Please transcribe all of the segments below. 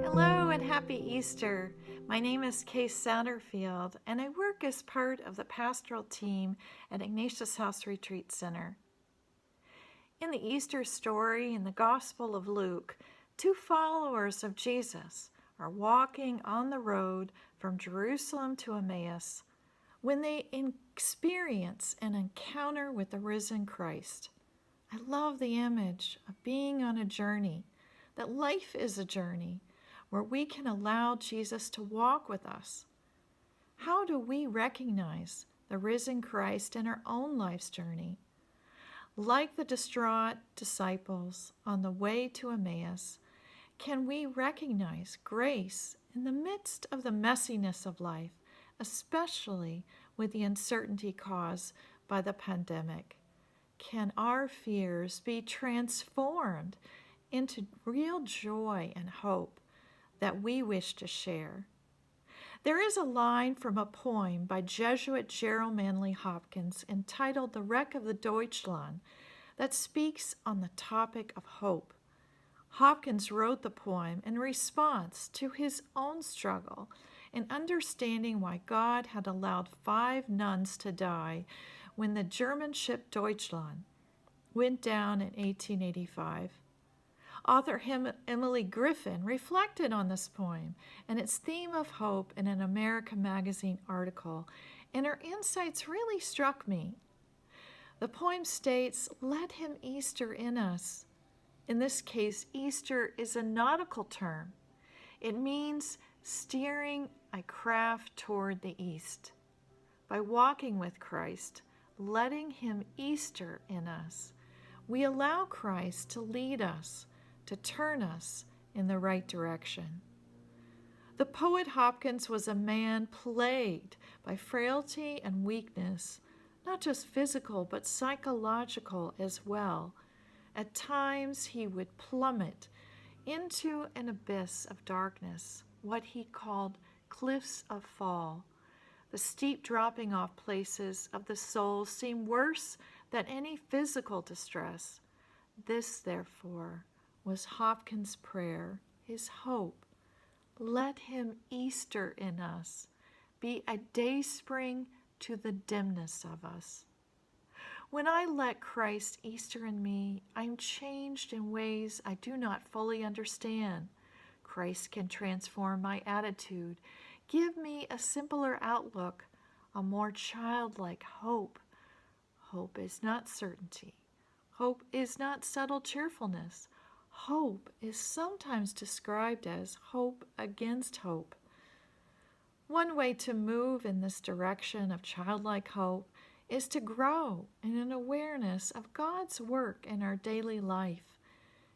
Hello and happy Easter. My name is Kay Satterfield, and I work as part of the pastoral team at Ignatius House Retreat Center. In the Easter story in the Gospel of Luke, two followers of Jesus are walking on the road from Jerusalem to Emmaus when they experience an encounter with the risen Christ. I love the image of being on a journey, that life is a journey where we can allow Jesus to walk with us. How do we recognize the risen Christ in our own life's journey? Like the distraught disciples on the way to Emmaus, can we recognize grace in the midst of the messiness of life, especially with the uncertainty caused by the pandemic? Can our fears be transformed into real joy and hope that we wish to share? There is a line from a poem by Jesuit Gerald Manley Hopkins entitled The Wreck of the Deutschland that speaks on the topic of hope. Hopkins wrote the poem in response to his own struggle in understanding why God had allowed 5 nuns to die when the German ship Deutschland went down in 1885. Author Emily Griffin reflected on this poem and its theme of hope in an American Magazine article, and her insights really struck me. The poem states, "Let him Easter in us." In this case, Easter is a nautical term. It means steering a craft toward the east. By walking with Christ, letting him Easter in us, we allow Christ to lead us, to turn us in the right direction. The poet Hopkins was a man plagued by frailty and weakness, not just physical but psychological as well. At times he would plummet into an abyss of darkness, what he called cliffs of fall. The steep dropping off places of the soul seem worse than any physical distress. This, therefore, was Hopkins' prayer, his hope. Let him Easter in us, be a dayspring to the dimness of us. When I let Christ Easter in me, I'm changed in ways I do not fully understand. Christ can transform my attitude, give me a simpler outlook, a more childlike hope. Hope is not certainty. Hope is not subtle cheerfulness. Hope is sometimes described as hope against hope. One way to move in this direction of childlike hope is to grow in an awareness of God's work in our daily life.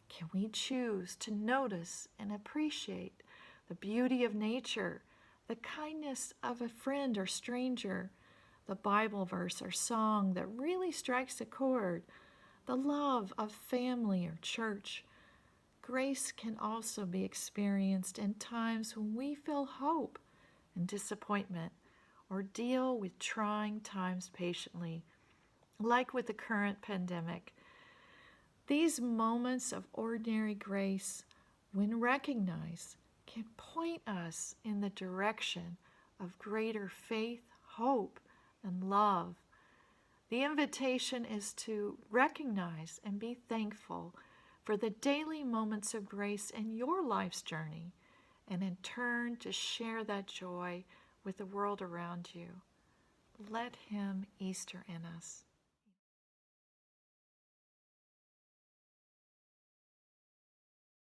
Can we choose to notice and appreciate the beauty of nature, the kindness of a friend or stranger, the Bible verse or song that really strikes a chord, the love of family or church? Grace can also be experienced in times when we feel hope and disappointment or deal with trying times patiently, like with the current pandemic. These moments of ordinary grace, when recognized, can point us in the direction of greater faith, hope, and love. The invitation is to recognize and be thankful for the daily moments of grace in your life's journey, and in turn to share that joy with the world around you. Let him Easter in us.